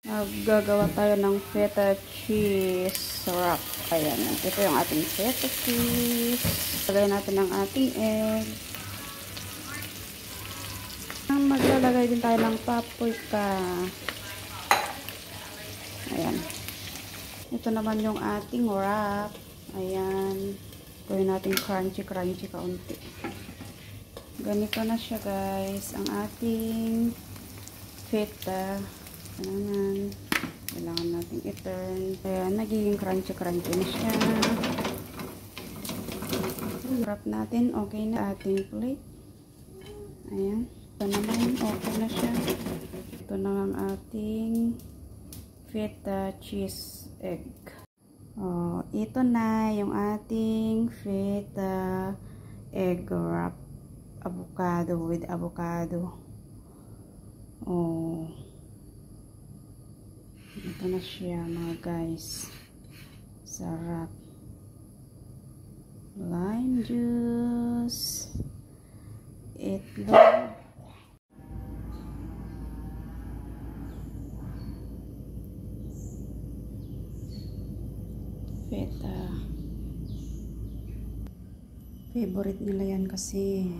Gagawa tayo ng feta cheese wrap. Ayan. Ito yung ating feta cheese. Lagay natin ang ating egg. Maglalagay din tayo ng paprika. Ayan. Ito naman yung ating wrap. Ayan. Gawin natin crunchy kaunti. Ganito na siya, guys. Ang ating feta. Ayan. Kailangan natin i-turn. Ayan. Nagiging crunchy na siya. Wrap natin. Okay na ating plate. Ayan. Ito naman. Okay na siya. Ito na ang ating feta cheese egg. Oh, ito na yung ating feta egg wrap. Avocado with avocado. Oh. Ito na siya, mga guys. Sarap. Lime juice. Itlog. Feta. Favorite nila yan kasi.